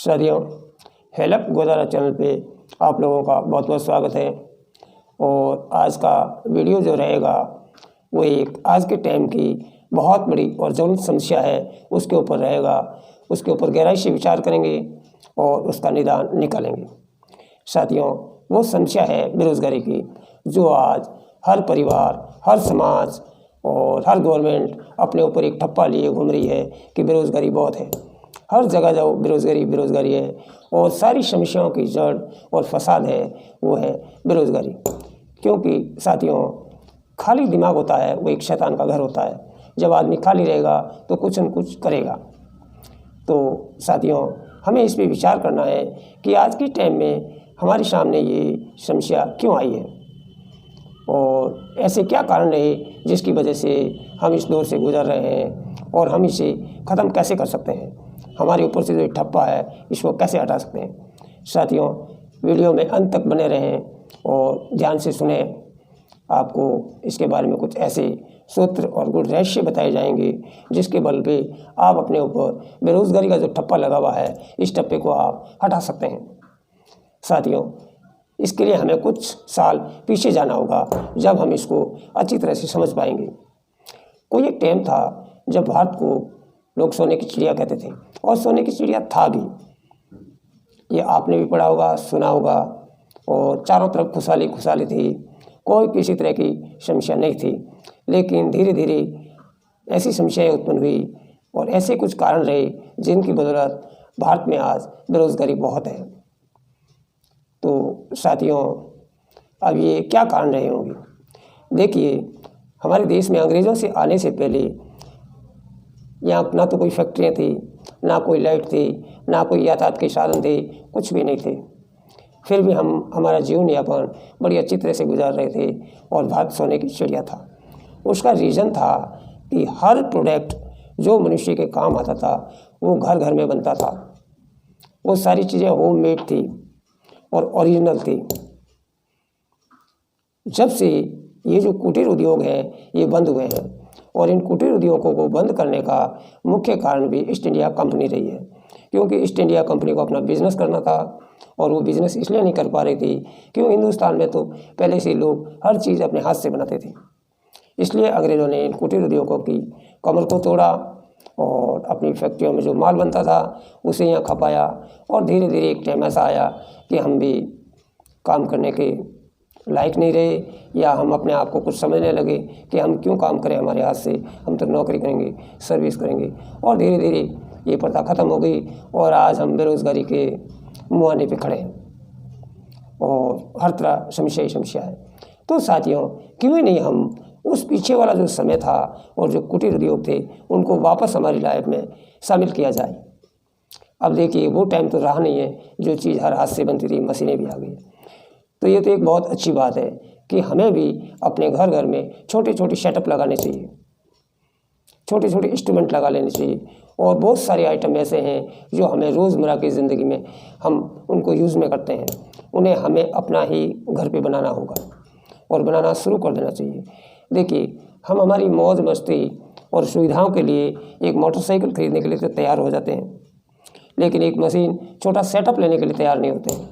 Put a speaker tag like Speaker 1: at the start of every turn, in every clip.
Speaker 1: साथियों, help Godara channel पे आप लोगों का बहुत बहुत स्वागत है। और आज का वीडियो जो रहेगा वो एक आज के टाइम की बहुत बड़ी और ज्वलंत समस्या है, उसके ऊपर रहेगा। उसके ऊपर गहराई से विचार करेंगे और उसका निदान निकालेंगे। साथियों, वो समस्या है बेरोज़गारी की, जो आज हर परिवार, हर समाज और हर गवर्नमेंट अपने ऊपर एक ठप्पा लिए घूम रही है कि बेरोज़गारी बहुत है। हर जगह जाओ बेरोज़गारी है और सारी समस्याओं की जड़ और फसाद है वो है बेरोज़गारी। क्योंकि साथियों, खाली दिमाग होता है वो एक शैतान का घर होता है। जब आदमी खाली रहेगा तो कुछ न कुछ करेगा। तो साथियों, हमें इस पे विचार करना है कि आज के टाइम में हमारे सामने ये समस्या क्यों आई है और ऐसे क्या कारण रहे जिसकी वजह से हम इस दौर से गुजर रहे हैं और हम इसे ख़त्म कैसे कर सकते हैं। हमारे ऊपर से जो ठप्पा है इसको कैसे हटा सकते हैं। साथियों, वीडियो में अंत तक बने रहें और ध्यान से सुने। आपको इसके बारे में कुछ ऐसे सूत्र और गुण रहस्य बताए जाएंगे जिसके बल पे आप अपने ऊपर बेरोज़गारी का जो ठप्पा लगा हुआ है इस ठप्पे को आप हटा सकते हैं। साथियों, इसके लिए हमें कुछ साल पीछे जाना होगा जब हम इसको अच्छी तरह से समझ पाएंगे। कोई एक टाइम था जब भारत को लोग सोने की चिड़िया कहते थे और सोने की चिड़िया था भी। ये आपने भी पढ़ा होगा, सुना होगा। और चारों तरफ खुशहाली खुशहाली थी, कोई किसी तरह की समस्या नहीं थी। लेकिन धीरे धीरे ऐसी समस्याएं उत्पन्न हुई और ऐसे कुछ कारण रहे जिनकी बदौलत भारत में आज बेरोज़गारी बहुत है। तो साथियों, अब ये क्या कारण रहे होंगे। देखिए, हमारे देश में अंग्रेज़ों से आने से पहले यहाँ ना तो कोई फैक्ट्रियाँ थी, ना कोई लाइट थी, ना कोई यातायात के साधन थे, कुछ भी नहीं थे। फिर भी हम हमारा जीवन यापन बड़ी अच्छी तरह से गुजार रहे थे और भारत सोने की चिड़िया था। उसका रीज़न था कि हर प्रोडक्ट जो मनुष्य के काम आता था वो घर घर में बनता था। वो सारी चीज़ें होममेड थी और ओरिजिनल थी। जब से ये जो कुटीर उद्योग हैं ये बंद हुए हैं और इन कुटीर उद्योगों को बंद करने का मुख्य कारण भी ईस्ट इंडिया कंपनी रही है। क्योंकि ईस्ट इंडिया कंपनी को अपना बिजनेस करना था और वो बिज़नेस इसलिए नहीं कर पा रही थी क्योंकि हिंदुस्तान में तो पहले से लोग हर चीज़ अपने हाथ से बनाते थे। इसलिए अंग्रेज़ों ने इन कुटीर उद्योगों की कमर को तोड़ा और अपनी फैक्ट्रियों में जो माल बनता था उसे यहाँ खपाया। और धीरे धीरे एक टाइम ऐसा आया कि हम भी काम करने के लायक नहीं रहे, या हम अपने आप को कुछ समझने लगे कि हम क्यों काम करें हमारे हाथ से, हम तो नौकरी करेंगे, सर्विस करेंगे। और धीरे धीरे ये प्रथा ख़त्म हो गई और आज हम बेरोज़गारी के मुहाने पे खड़े हैं और हर तरह समस्या ही समस्या है। तो साथियों, क्यों नहीं हम उस पीछे वाला जो समय था और जो कुटीर उद्योग थे उनको वापस हमारी लाइफ में शामिल किया जाए। अब देखिए, वो टाइम तो रहा नहीं है जो चीज़ हर हाथ से बनती थी, मशीनें भी आ गई। तो ये तो एक बहुत अच्छी बात है कि हमें भी अपने घर घर में छोटे छोटे सेटअप लगाने चाहिए, छोटे छोटे इंस्ट्रूमेंट लगा लेने चाहिए। और बहुत सारे आइटम ऐसे हैं जो हमें रोज़मर्रा की ज़िंदगी में हम उनको यूज़ में करते हैं, उन्हें हमें अपना ही घर पे बनाना होगा और बनाना शुरू कर देना चाहिए। देखिए, हम हमारी मौज मस्ती और सुविधाओं के लिए एक मोटरसाइकिल खरीदने के लिए तो तैयार हो जाते हैं, लेकिन एक मशीन छोटा सेटअप लेने के लिए तैयार नहीं होते हैं।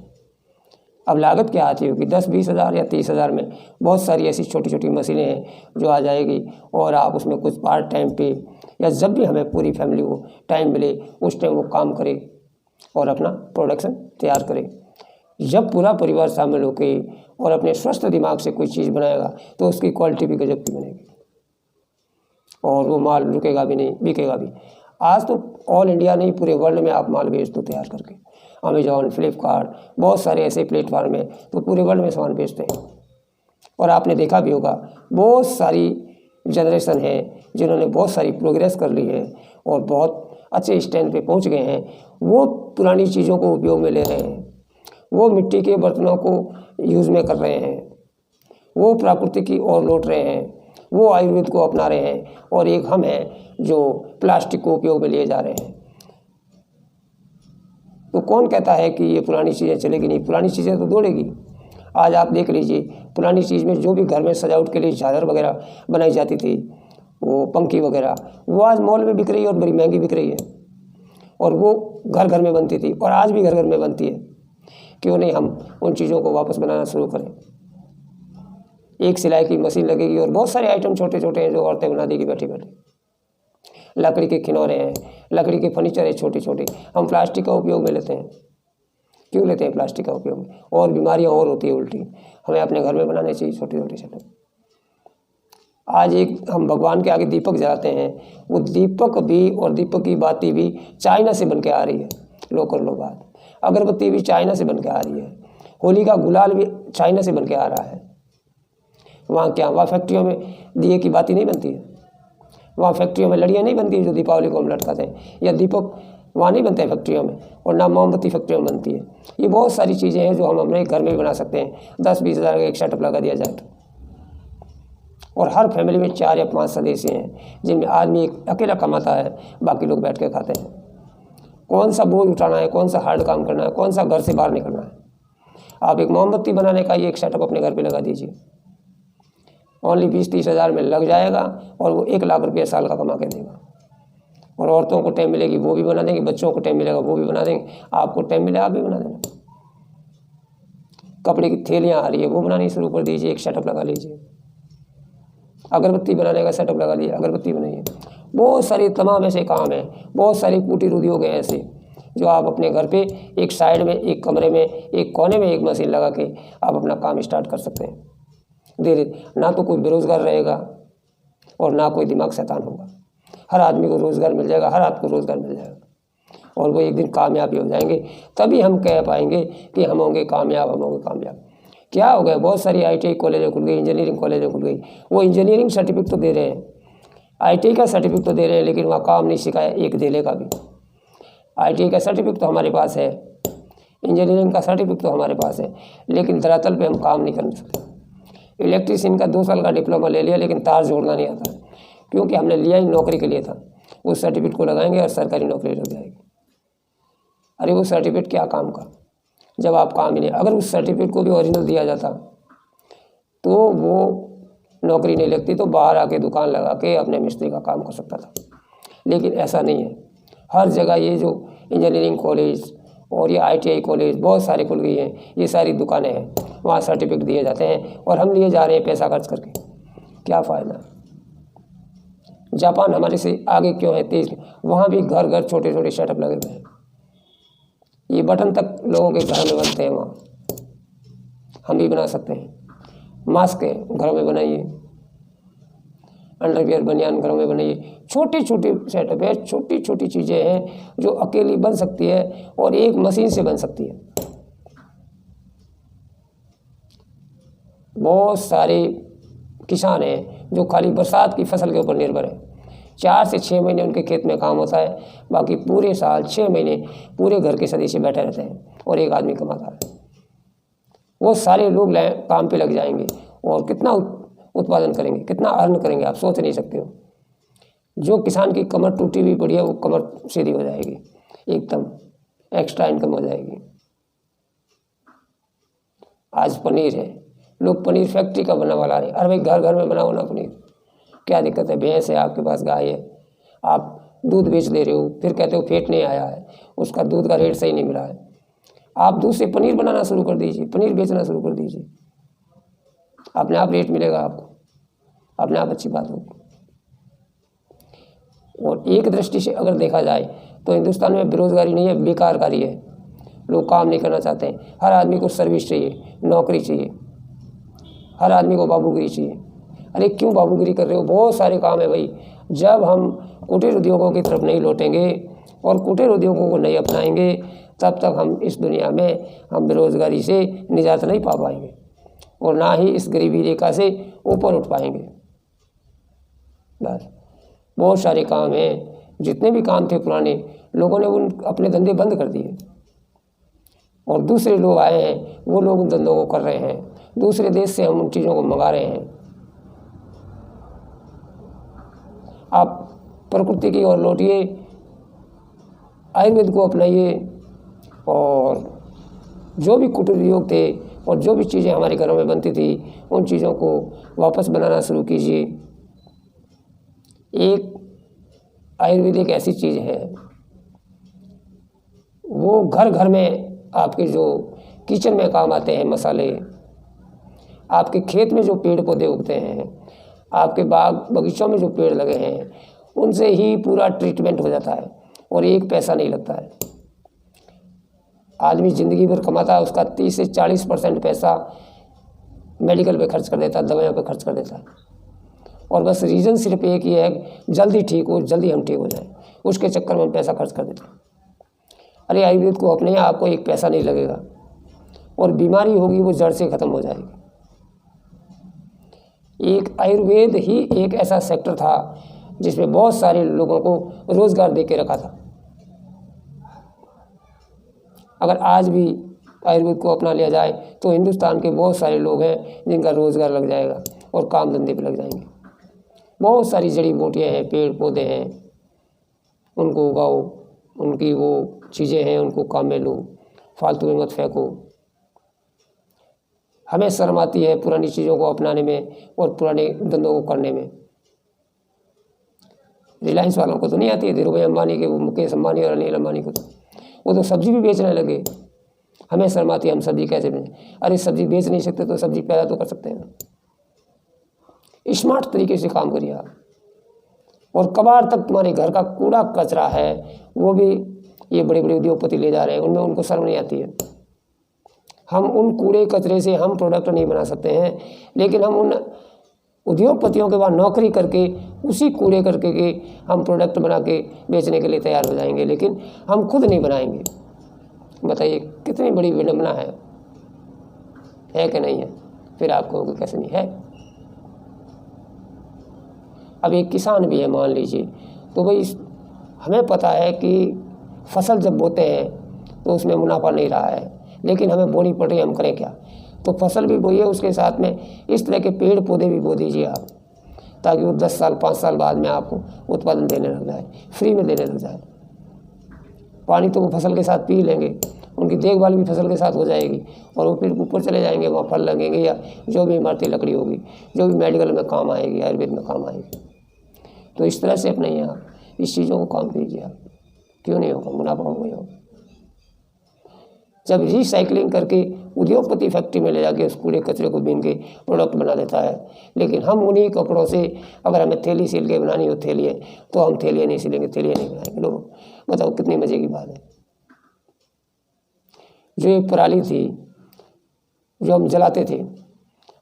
Speaker 1: अब लागत क्या आती होगी, 10-20 हज़ार या 30 हज़ार में बहुत सारी ऐसी छोटी छोटी मशीनें हैं जो आ जाएगी और आप उसमें कुछ पार्ट टाइम पे या जब भी हमें पूरी फैमिली को टाइम मिले उस टाइम वो काम करे और अपना प्रोडक्शन तैयार करे। जब पूरा परिवार शामिल होकर और अपने स्वस्थ दिमाग से कोई चीज़ बनाएगा तो उसकी क्वालिटी भी गजब की बनेगी और वो माल रुकेगा भी नहीं, बिकेगा भी। आज तो ऑल इंडिया नहीं, पूरे वर्ल्ड में आप माल बेच दो तैयार करके। अमेजॉन, फ्लिपकार्ट, बहुत सारे ऐसे प्लेटफार्म हैं तो पूरे वर्ल्ड में सामान बेचते हैं। और आपने देखा भी होगा, बहुत सारी जनरेशन है जिन्होंने बहुत सारी प्रोग्रेस कर ली है और बहुत अच्छे स्टैंड पे पहुंच गए हैं। वो पुरानी चीज़ों को उपयोग में ले रहे हैं, वो मिट्टी के बर्तनों को यूज़ में कर रहे हैं, वो प्रकृति की ओर लौट रहे हैं, वो आयुर्वेद को अपना रहे हैं। और एक हम हैं जो प्लास्टिक को उपयोग में लिए जा रहे हैं। तो कौन कहता है कि ये पुरानी चीज़ें चलेगी नहीं, पुरानी चीज़ें तो दौड़ेगी। आज आप देख लीजिए, पुरानी चीज़ में जो भी घर में सजावट के लिए झालर वगैरह बनाई जाती थी, वो पंखी वगैरह, वो आज मॉल में बिक रही है और बड़ी महंगी बिक रही है। और वो घर घर में बनती थी और आज भी घर घर में बनती है, क्यों नहीं हम उन चीज़ों को वापस बनाना शुरू करें। एक सिलाई की मशीन लगेगी और बहुत सारे आइटम छोटे छोटे हैं जो औरतें बना देगी बैठी बैठी। लकड़ी के खिलौने हैं, लकड़ी के फर्नीचर है छोटे छोटे। हम प्लास्टिक का उपयोग में लेते हैं, क्यों लेते हैं प्लास्टिक का उपयोग में? और बीमारियां और होती है उल्टी। हमें अपने घर में बनाने चाहिए छोटे छोटे सेटअप। आज एक हम भगवान के आगे दीपक जलाते हैं, वो दीपक भी और दीपक की बाती भी चाइना से बन के आ रही है, लोकल लोग बात। अगरबत्ती भी चाइना से बन के आ रही है, होली का गुलाल भी चाइना से बन के आ रहा है। वहाँ क्या, वहाँ फैक्ट्रियों में दिए की बाती नहीं बनती है, वहाँ फैक्ट्रियों में लड़ियाँ नहीं बनती है जो दीपावली को हम लटकाते हैं, या दीपक वहाँ नहीं बनते हैं फैक्ट्रियों में, और ना मोमबत्ती फैक्ट्रियों में बनती है। ये बहुत सारी चीज़ें हैं जो हम अपने घर में भी बना सकते हैं। 10-20 हज़ार का एक सेटअप लगा दिया जाए तो। और हर फैमिली में 4 या 5 सदस्य हैं जिनमें आदमी एक अकेला कमाता है, बाकी लोग बैठ के खाते हैं। कौन सा बोझ उठाना है, कौन सा हार्ड काम करना है, कौन सा घर से बाहर निकलना है। आप एक मोमबत्ती बनाने का ये एक सेटअप अपने घर पे लगा दीजिए, ओनली 20-30 हज़ार में लग जाएगा और वो 1 लाख रुपया साल का कमा के देगा। और औरतों को टाइम मिलेगी वो भी बना देंगे, बच्चों को टाइम मिलेगा वो भी बना देंगे, आपको टाइम मिले आप भी बना देना। कपड़े की थैलियाँ आ रही है वो बनानी शुरू कर दीजिए, एक सेटअप लगा लीजिए। अगरबत्ती बनाने का सेटअप लगा लीजिए, अगरबत्ती बनाइए। बहुत सारे तमाम ऐसे काम हैं, बहुत सारे कुटीर उद्योग हैं ऐसे जो आप अपने घर पे एक साइड में, एक कमरे में, एक कोने में एक मशीन लगा के आप अपना काम स्टार्ट कर सकते हैं। धीरे ना तो कोई बेरोजगार रहेगा और ना कोई दिमाग शैतान होगा। हर आदमी को रोज़गार मिल जाएगा, हर आदमी को रोज़गार मिल जाएगा और वो एक दिन कामयाबी हो जाएंगे। तभी हम कह पाएंगे कि हम होंगे कामयाब, हम होंगे कामयाब। क्या हो गया, बहुत सारी ITI कॉलेजें खुल गई, इंजीनियरिंग कॉलेजें खुल गई। वो इंजीनियरिंग सर्टिफिकेट तो दे रहे हैं, ITI का सर्टिफिकेट तो दे रहे हैं, लेकिन वहाँ काम नहीं सिखाया एक ज़िले का भी। ITI का सर्टिफिकेट तो हमारे पास है, इंजीनियरिंग का सर्टिफिकेट तो हमारे पास है, लेकिन धरातल पे हम काम नहीं कर सकते। इलेक्ट्रीशियन का 2 साल का डिप्लोमा ले लिया, लेकिन तार जोड़ना नहीं आता, क्योंकि हमने लिया ही नौकरी के लिए था। उस सर्टिफिकेट को लगाएंगे और सरकारी नौकरी लग जाएगी। अरे वो सर्टिफिकेट क्या काम का, जब आप काम ही नहीं। अगर उस सर्टिफिकेट को भी ओरिजिनल दिया जाता तो वो नौकरी नहीं लगती, तो बाहर आके दुकान लगा के अपने मिस्त्री का काम कर सकता था, लेकिन ऐसा नहीं है। हर जगह ये जो इंजीनियरिंग कॉलेज और ये ITI कॉलेज बहुत सारे खुल गई हैं, ये सारी दुकानें हैं, वहाँ सर्टिफिकेट दिए जाते हैं और हम लिए जा रहे हैं पैसा खर्च करके। क्या फ़ायदा। जापान हमारे से आगे क्यों है, तेज, वहाँ भी घर घर छोटे छोटे सेटअप लगे हुए हैं। ये बटन तक लोगों के घर में बनते हैं, वहाँ हम भी बना सकते हैं। मास्क है घरों में बनाइए, अंडरवियर बनियान घरों में बनाइए। छोटे छोटे सेटअप है, छोटी छोटी चीज़ें हैं जो अकेली बन सकती है और एक मशीन से बन सकती है। बहुत सारे किसान हैं जो खाली बरसात की फसल के ऊपर निर्भर है। 4 से 6 महीने उनके खेत में काम होता है, बाकी पूरे साल 6 महीने पूरे घर के सदस्य बैठे रहते हैं और एक आदमी कमाता है। वो सारे लोग काम पे लग जाएंगे और कितना उत्पादन करेंगे, कितना अर्न करेंगे, आप सोच नहीं सकते हो। जो किसान की कमर टूटी हुई पड़ी है वो कमर सीधी हो जाएगी, एकदम एक्स्ट्रा इनकम हो जाएगी। आज पनीर है, लोग पनीर फैक्ट्री का बना वाला है। अरे भाई घर घर में बना होना पनीर, क्या दिक्कत है। भैंस है आपके पास, गाय है, आप दूध बेच दे रहे हो, फिर कहते हो फेट नहीं आया है, उसका दूध का रेट सही नहीं मिला है। आप दूध से पनीर बनाना शुरू कर दीजिए, पनीर बेचना शुरू कर दीजिए, अपने आप रेट मिलेगा आपको, अपने आप अच्छी बात होगी। और एक दृष्टि से अगर देखा जाए तो हिंदुस्तान में बेरोजगारी नहीं है, बेकारकारी है। लोग काम नहीं करना चाहते हैं। हर आदमी को सर्विस चाहिए, नौकरी चाहिए, हर आदमी को बाबूगिरी चाहिए। अरे क्यों बाबूगिरी कर रहे हो, बहुत सारे काम है भाई। जब हम कुटीर उद्योगों की तरफ नहीं लौटेंगे और कुटीर उद्योगों को नहीं अपनाएंगे, तब तक हम इस दुनिया में हम बेरोजगारी से निजात नहीं पा पाएंगे और ना ही इस गरीबी रेखा से ऊपर उठ पाएंगे। बस बहुत सारे काम हैं, जितने भी काम थे पुराने, लोगों ने उन अपने धंधे बंद कर दिए और दूसरे लोग आए हैं, वो लोग उन धंधों को कर रहे हैं। दूसरे देश से हम उन चीज़ों को मंगा रहे हैं। आप प्रकृति की ओर लौटिए, आयुर्वेद को अपनाइए और जो भी कुटीर उद्योग थे और जो भी चीज़ें हमारे घरों में बनती थी उन चीज़ों को वापस बनाना शुरू कीजिए। एक आयुर्वेद एक ऐसी चीज़ है वो घर घर में आपके जो किचन में काम आते हैं मसाले, आपके खेत में जो पेड़ पौधे उगते हैं, आपके बाग बगीचों में जो पेड़ लगे हैं, उनसे ही पूरा ट्रीटमेंट हो जाता है और एक पैसा नहीं लगता है। आदमी ज़िंदगी भर कमाता है, उसका 30 से 40% पैसा मेडिकल पे खर्च कर देता है, दवाइयों पे खर्च कर देता है, और बस रीज़न सिर्फ एक ही है, जल्दी ठीक हो, जल्दी हम ठीक हो जाए, उसके चक्कर में हम पैसा खर्च कर देते हैं। अरे आयुर्वेद को अपने आपको एक पैसा नहीं लगेगा और बीमारी होगी वो जड़ से ख़त्म हो जाएगी। एक आयुर्वेद ही एक ऐसा सेक्टर था जिसमें बहुत सारे लोगों को रोज़गार दे के रखा था। अगर आज भी आयुर्वेद को अपना लिया जाए तो हिंदुस्तान के बहुत सारे लोग हैं जिनका रोज़गार लग जाएगा और काम धंधे पे लग जाएंगे। बहुत सारी जड़ी बूटियाँ हैं, पेड़ पौधे हैं, उनको उगाओ, उनकी वो चीज़ें हैं, उनको काम में लो, फालतू में मत फेंको। हमें शर्म आती है पुरानी चीज़ों को अपनाने में और पुराने धंधों को करने में। रिलायंस वालों को तो नहीं आती है, धीरू भाई अंबानी के, वो मुकेश अंबानी और अनिल अंबानी को, वो तो सब्जी भी बेचने लगे। हमें शर्म आती है, हम सब्जी कैसे बेचें? अरे सब्जी बेच नहीं सकते तो सब्जी पैदा तो कर सकते हैं ना। स्मार्ट तरीके से काम करिए आप। और कबाड़ तक तुम्हारे घर का कूड़ा कचरा है वो भी ये बड़े बड़े उद्योगपति ले जा रहे हैं, उनमें उनको शर्म नहीं आती है। हम उन कूड़े कचरे से हम प्रोडक्ट नहीं बना सकते हैं, लेकिन हम उन उद्योगपतियों के बाद नौकरी करके उसी कूड़े करके के हम प्रोडक्ट बना के बेचने के लिए तैयार हो जाएंगे, लेकिन हम खुद नहीं बनाएंगे। बताइए कितनी बड़ी विडंबना है कि नहीं है? फिर आप कहोगे कैसे नहीं है। अब एक किसान भी है मान लीजिए, तो भाई हमें पता है कि फसल जब बोते हैं तो उसमें मुनाफा नहीं रहा है, लेकिन हमें बोनी पड़ रही है, हम करें क्या? तो फसल भी बोइए, उसके साथ में इस तरह के पेड़ पौधे भी बो दीजिए आप, ताकि वो 10 साल 5 साल बाद में आपको उत्पादन देने लग जाए, फ्री में देने लग जाए। पानी तो वो फसल के साथ पी लेंगे, उनकी देखभाल भी फसल के साथ हो जाएगी, और वो फिर ऊपर चले जाएंगे, वहाँ फल लगेंगे या जो भी इमारती लकड़ी होगी, जो भी मेडिकल में काम आएगी, आयुर्वेद में काम आएगी। तो इस तरह से अपनाइए आप, इस चीज़ों को काम कीजिए आप। क्यों नहीं होगा? मुनाफा होगा। जब रिसाइकलिंग करके उद्योगपति फैक्ट्री में ले जाके उस कूड़े कचरे को बीन के प्रोडक्ट बना देता है, लेकिन हम उन्हीं कपड़ों से अगर हमें थैली सिल के बनानी हो थैलियाँ, तो हम थैलियाँ नहीं सिलेंगे, थैलियाँ नहीं बनाएंगे। लोग बताओ कितनी मज़े की बात है। जो एक पराली थी जो हम जलाते थे,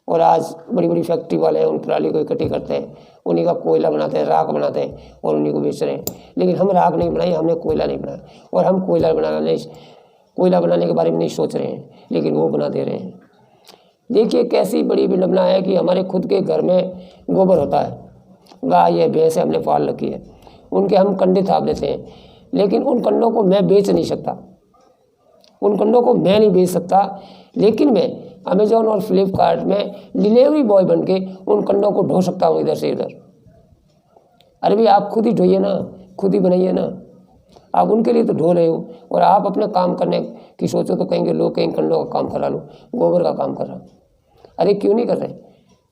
Speaker 1: और आज बड़ी बड़ी फैक्ट्री वाले हैं उन पराली को इकट्ठी करते हैं, उन्हीं का कोयला बनाते हैं, राख बनाते हैं और उन्हीं को बेच रहे हैं। लेकिन हम राख नहीं बनाई, हमने कोयला नहीं बनाया, और हम कोयला बनाने के बारे में नहीं सोच रहे हैं, लेकिन वो बना दे रहे हैं। देखिए कैसी बड़ी विडंबना है कि हमारे खुद के घर में गोबर होता है, गाय है भैंस है हमने पाल रखी है, उनके हम कंडे थाप देते हैं, लेकिन उन कंडों को मैं बेच नहीं सकता, उन कंडों को मैं नहीं बेच सकता, लेकिन मैं अमेजोन और फ्लिपकार्ट में डिलीवरी बॉय बन के उन कंडों को ढो सकता हूँ इधर से इधर। अरे भाई आप खुद ही ढोइए ना, खुद ही बनाइए ना। आप उनके लिए तो ढो रहे हो, और आप अपने काम करने की सोचो तो कहेंगे लोग कहीं कंडों का काम करा लो, गोबर का काम कर रहा। अरे क्यों नहीं कर रहे?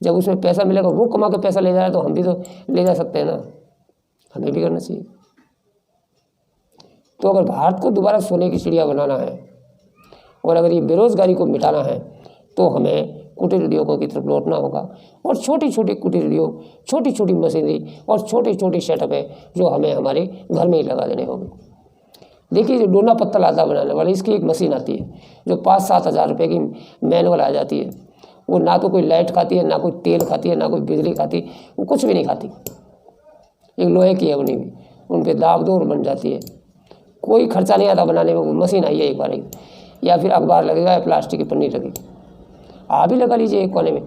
Speaker 1: जब उसमें पैसा मिलेगा, वो कमा के पैसा ले जा रहा है, तो हम भी तो ले जा सकते हैं ना, हमें भी करना चाहिए। तो अगर भारत को दोबारा सोने की चिड़िया बनाना है और अगर ये बेरोजगारी को मिटाना है, तो हमें कुटीर उद्योगों की तरफ लौटना होगा, और छोटी छोटी कुटीर उद्योग, छोटी छोटी मशीनरी और छोटे छोटे सेटअप है जो हमें हमारे घर में ही लगा देने होंगे। देखिए जो डोना पत्तल आता बनाने वाली, इसकी एक मशीन आती है जो 5-7 हज़ार रुपये की मैनुअल आ जाती है। वो ना तो कोई लाइट खाती है, ना कोई तेल खाती है, ना कोई बिजली खाती, वो कुछ भी नहीं खाती। एक लोहे की है बनी हुई, उन पर दाब दो और बन जाती है, कोई खर्चा नहीं आता बनाने में। वो मशीन आई है एक बार, या फिर अखबार लगेगा या प्लास्टिक की पन्नी लगेगी, आप ही लगा लीजिए एक कोने में।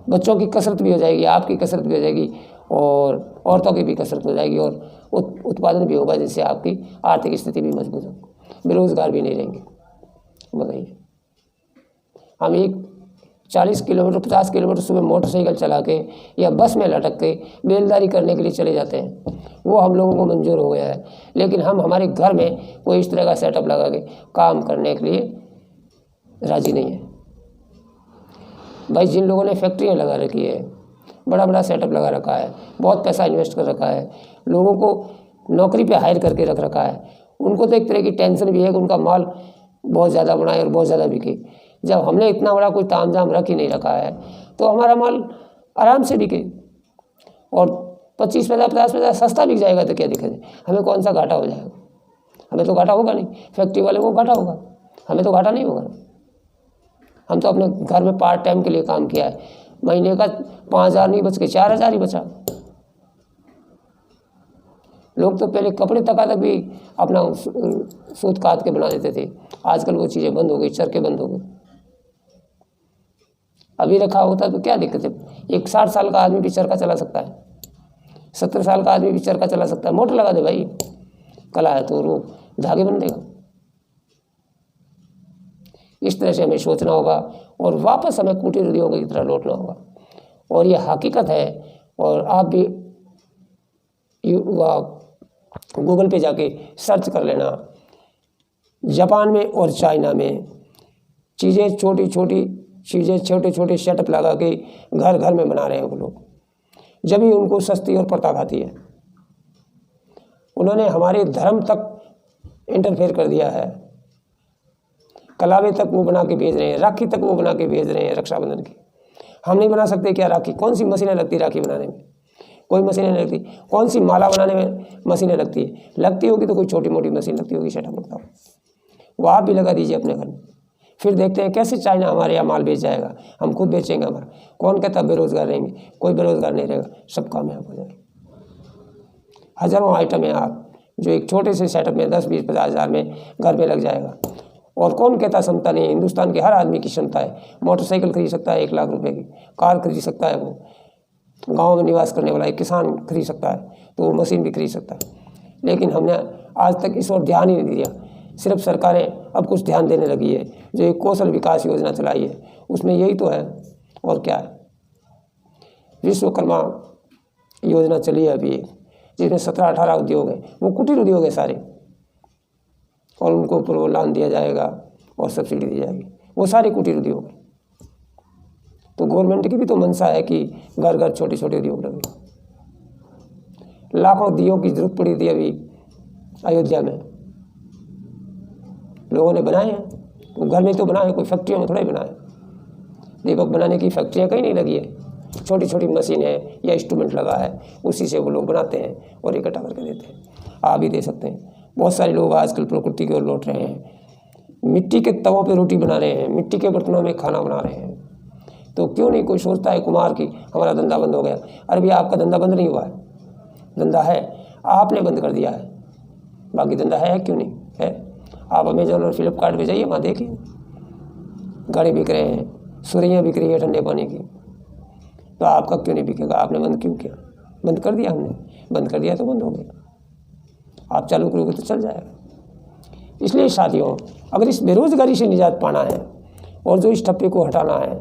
Speaker 1: बच्चों की कसरत भी हो जाएगी, आपकी कसरत भी हो जाएगी, और औरतों की भी कसरत हो जाएगी, और उत्पादन भी होगा, जिससे आपकी आर्थिक स्थिति भी मजबूत हो, बेरोजगार भी नहीं रहेंगे। बताइए हम एक 40 किलोमीटर 50 किलोमीटर सुबह मोटरसाइकिल चला के या बस में लटक के बेलदारी करने के लिए चले जाते हैं, वो हम लोगों को मंजूर हो गया है, लेकिन हम हमारे घर में कोई इस तरह का सेटअप लगा के काम करने के लिए राजी नहीं है। भाई जिन लोगों ने फैक्ट्रियाँ लगा रखी है, बड़ा बड़ा सेटअप लगा रखा है, बहुत पैसा इन्वेस्ट कर रखा है, लोगों को नौकरी पे हायर करके रख रखा है, उनको तो एक तरह की टेंशन भी है कि उनका माल बहुत ज़्यादा बनाए और बहुत ज़्यादा बिके। जब हमने इतना बड़ा कोई तामझाम रख ही नहीं रखा है तो हमारा माल आराम से बिके और 25 पैसा 50 पैसा सस्ता बिक जाएगा तो क्या दिक्कत है, हमें कौन सा घाटा हो जाएगा? हमें तो घाटा होगा नहीं, फैक्ट्री वाले को घाटा होगा, हमें तो घाटा नहीं होगा। हम तो अपने घर में पार्ट टाइम के लिए काम किया है, महीने का 5,000 नहीं बच के 4,000 ही बचा। लोग तो पहले कपड़े तक भी अपना सूत काट के बना देते थे, आजकल वो चीज़ें बंद हो गई, चरखे बंद हो गए। अभी रखा होता तो क्या दिक्कत है? एक 60 साल का आदमी भी चरखा चला सकता है, 70 साल का आदमी भी चरखा चला सकता है। मोटर लगा दे भाई, कला है तो वो धागे बन देगा। इस तरह से हमें सोचना होगा और वापस हमें कुटीर उद्योग की तरह लौटना होगा। और ये हकीकत है। और आप भी गूगल पे जाके सर्च कर लेना, जापान में और चाइना में चीज़ें छोटी छोटी चीज़ें छोटे छोटे सेटअप लगा के घर घर में बना रहे हैं वो लोग, जब भी उनको सस्ती और पड़ता खाती है। उन्होंने हमारे धर्म तक इंटरफेयर कर दिया है, कलावे तक वो बना के भेज रहे हैं, राखी तक वो बना के भेज रहे हैं रक्षाबंधन की। हम नहीं बना सकते क्या राखी? कौन सी मशीनें लगती राखी बनाने में? कोई मशीनें नहीं लगती। कौन सी माला बनाने में मशीनें लगती है? लगती होगी तो कोई छोटी मोटी मशीन लगती होगी, सेटअप लगता हो, वो आप भी लगा दीजिए अपने घर में। फिर देखते हैं कैसे चाइना हमारे यहाँ माल बेच जाएगा, हम खुद बेचेंगे हमारा। कौन कहता बेरोजगार रहेंगे? कोई बेरोजगार नहीं रहेगा, सब कामयाब हो जाएंगे। हज़ारों आइटम है आप जो एक छोटे से सेटअप में 10, 20, 50 हज़ार में घर में लग जाएगा। और कौन कहता क्षमता नहीं? हिंदुस्तान के हर आदमी की क्षमता है। मोटरसाइकिल खरीद सकता है 1 लाख रुपए की, कार खरीद सकता है, वो गांव में निवास करने वाला एक किसान खरीद सकता है, तो वो मशीन भी खरीद सकता है। लेकिन हमने आज तक इस ओर ध्यान ही नहीं दिया। सिर्फ सरकारें अब कुछ ध्यान देने लगी है, जो एक कौशल विकास योजना चलाई है उसमें यही तो है, और क्या है। विश्वकर्मा योजना चली है अभी, जिसमें 17-18 उद्योग है, वो कुटीर उद्योग है सारे, और उनको प्रोत्साहन दिया जाएगा और सब्सिडी दी जाएगी, वो सारे कुटीर उद्योग है। तो गवर्नमेंट की भी तो मंशा है कि घर घर छोटे छोटे उद्योग लगे। लाखों दियों की जरूरत पड़ी थी अभी अयोध्या में, लोगों ने बनाए हैं, तो घर में तो बनाए, कोई फैक्ट्रियों में थोड़ा ही बनाए। दीपक बनाने की फैक्ट्रियाँ कहीं नहीं लगी है, छोटी छोटी मशीन है या इंस्ट्रूमेंट लगा है, उसी से वो लोग बनाते हैं और इकट्ठा करके देते हैं। आप भी दे सकते हैं। बहुत सारे लोग आजकल प्रकृति की ओर लौट रहे हैं, मिट्टी के तवों पे रोटी बना रहे हैं, मिट्टी के बर्तनों में खाना बना रहे हैं। तो क्यों नहीं कोई सोचता है कुमार की हमारा धंधा बंद हो गया? अरे भैया आपका धंधा बंद नहीं हुआ है, धंधा है, आपने बंद कर दिया है, बाकी धंधा है क्यों नहीं है। आप अमेजोन और फ्लिपकार्ट पे जाइए, वहाँ देखिए गाड़ी बिक रहे हैं, सुरैयाँ बिक रही है ठंडे पानी की। तो आपका क्यों नहीं बिकेगा? आपने बंद क्यों किया? बंद कर दिया हमने, बंद कर दिया तो बंद हो गया। आप चालू करोगे तो चल जाएगा। इसलिए साथियों, अगर इस बेरोजगारी से निजात पाना है और जो इस ठप्पे को हटाना है,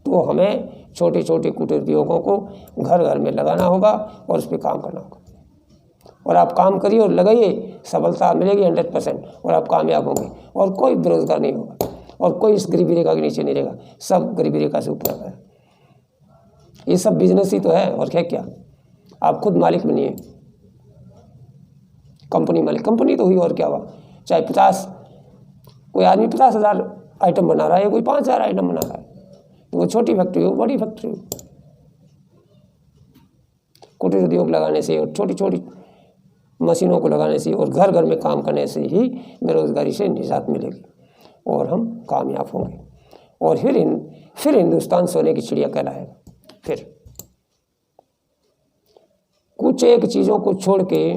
Speaker 1: तो हमें छोटे छोटे कुटीर उद्योगों को घर घर में लगाना होगा और उस पर काम करना होगा। और आप काम करिए और लगाइए, सफलता मिलेगी 100% और आप कामयाब होंगे। और कोई बेरोजगार नहीं होगा और कोई इस गरीबी रेखा के नीचे नहीं रहेगा, सब गरीबी रेखा से ऊपर है। ये सब बिजनेस ही तो है, और क्या। आप खुद मालिक बनिए, कंपनी मालिक, कंपनी तो हुई, और क्या हुआ। चाहे 50 कोई आदमी 50,000 आइटम बना रहा है, कोई 5,000 आइटम बना रहा है, तो वो छोटी फैक्ट्री हो बड़ी फैक्ट्री हो। कुटीर उद्योग लगाने से और छोटी छोटी मशीनों को लगाने से और घर घर में काम करने से ही बेरोजगारी से निजात मिलेगी और हम कामयाब होंगे। और फिर हिंदुस्तान सोने की चिड़िया कहलाएगा। फिर कुछ एक चीज़ों को छोड़ के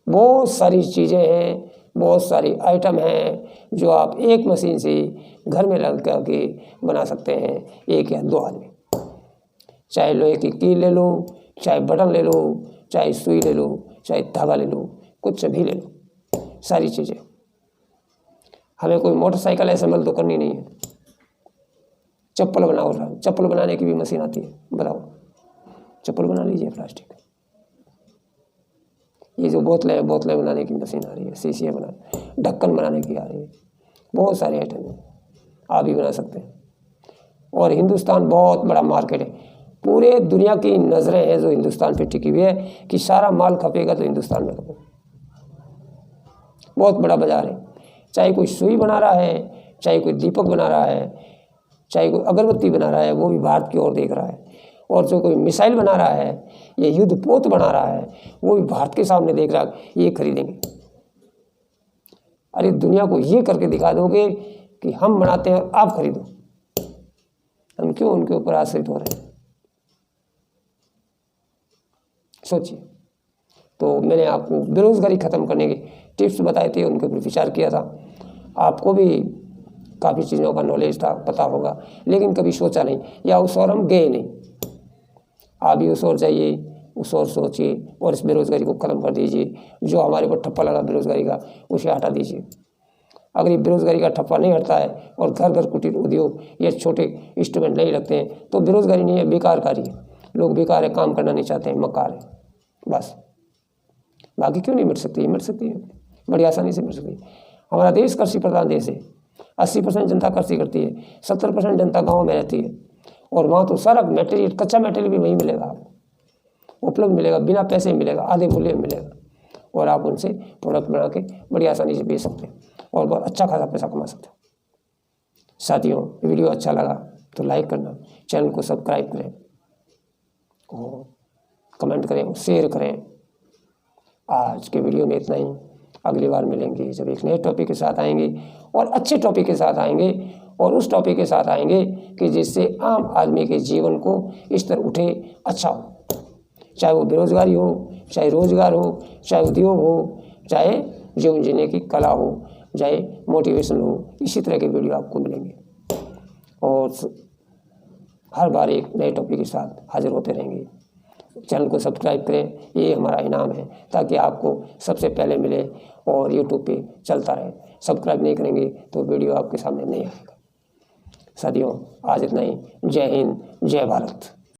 Speaker 1: बहुत सारी चीज़ें हैं, बहुत सारी आइटम हैं जो आप एक मशीन से घर में लग करके बना सकते हैं, 1 या 2 आदमी। चाहे लोहे की कील ले लो, चाहे बटन ले लो, चाहे सुई ले लो, चाहे धागा ले लो, कुछ भी ले लो, सारी चीज़ें। हमें कोई मोटरसाइकिल असेंबल तो करनी नहीं है। चप्पल बनाओ, चप्पल बनाने की भी मशीन आती है, बताओ, चप्पल बना लीजिए प्लास्टिक। ये जो बोतलें बनाने की मशीन आ रही है, शीशियाँ बनाने, ढक्कन बनाने की आ रही है, बहुत सारे आइटम हैं, आप भी बना सकते हैं। और हिंदुस्तान बहुत बड़ा मार्केट है, पूरे दुनिया की नज़रें हैं जो हिंदुस्तान पे टिकी हुई है कि सारा माल खपेगा तो हिंदुस्तान में खपेगा। बहुत बड़ा बाजार है। चाहे कोई सुई बना रहा है, चाहे कोई दीपक बना रहा है, चाहे कोई अगरबत्ती बना रहा है, वो भी भारत की ओर देख रहा है। और जो कोई मिसाइल बना रहा है या युद्धपोत बना रहा है, वो भी भारत के सामने देख रहा है, ये खरीदेंगे। अरे दुनिया को ये करके दिखा दोगे कि हम बनाते हैं और आप खरीदो। हम क्यों उनके ऊपर आश्रित हो रहे हैं? सोचिए। तो मैंने आपको बेरोजगारी खत्म करने के टिप्स बताए थे, उनके ऊपर विचार किया था। आपको भी काफ़ी चीज़ों का नॉलेज था, पता होगा, लेकिन कभी सोचा नहीं या उस ओर हम गए नहीं। आप भी उस ओर जाइए, उस ओर सोचिए और इस बेरोजगारी को खत्म कर दीजिए। जो हमारे ऊपर ठप्पा लगा बेरोजगारी का, उसे हटा दीजिए। अगर ये बेरोजगारी का ठप्पा नहीं हटता है और घर घर कुटीर उद्योग या छोटे इंस्ट्रूमेंट नहीं लगते हैं, तो बेरोजगारी नहीं है, बेकार कार्य है। लोग बेकार है, काम करना नहीं चाहते हैं, मकार है, बस। बाकी क्यों नहीं मिट सकती? मिट सकती है, बड़ी आसानी से मिट सकती है। हमारा देश कृषि प्रधान देश है। 80% जनता कृषि करती है, 70% जनता गाँव में रहती है। और वहाँ तो सारा मटेरियल, कच्चा मटेरियल भी वहीं मिलेगा, आपको उपलब्ध मिलेगा, बिना पैसे मिलेगा, आधे मूल्य में मिलेगा। और आप उनसे प्रोडक्ट बना के बड़ी आसानी से बेच सकते हैं और बहुत अच्छा खासा पैसा कमा सकते हैं। साथियों, वीडियो अच्छा लगा तो लाइक करना, चैनल को सब्सक्राइब करें और कमेंट करें, शेयर करें। आज के वीडियो में इतना ही। अगली बार मिलेंगे जब एक नए टॉपिक के साथ आएंगे और अच्छे टॉपिक के साथ आएंगे और उस टॉपिक के साथ आएंगे कि जिससे आम आदमी के जीवन को स्तर उठे, अच्छा हो। चाहे वो बेरोजगारी हो, चाहे रोजगार हो, चाहे उद्योग हो, चाहे जीवन जीने की कला हो, चाहे मोटिवेशन हो, इसी तरह के वीडियो आपको मिलेंगे। और हर बार एक नए टॉपिक के साथ हाजिर होते रहेंगे। चैनल को सब्सक्राइब करें, ये हमारा इनाम है, ताकि आपको सबसे पहले मिले और यूट्यूब पे चलता रहे। सब्सक्राइब नहीं करेंगे तो वीडियो आपके सामने नहीं आएगा। साथियों, आज इतना ही। जय हिंद, जय भारत।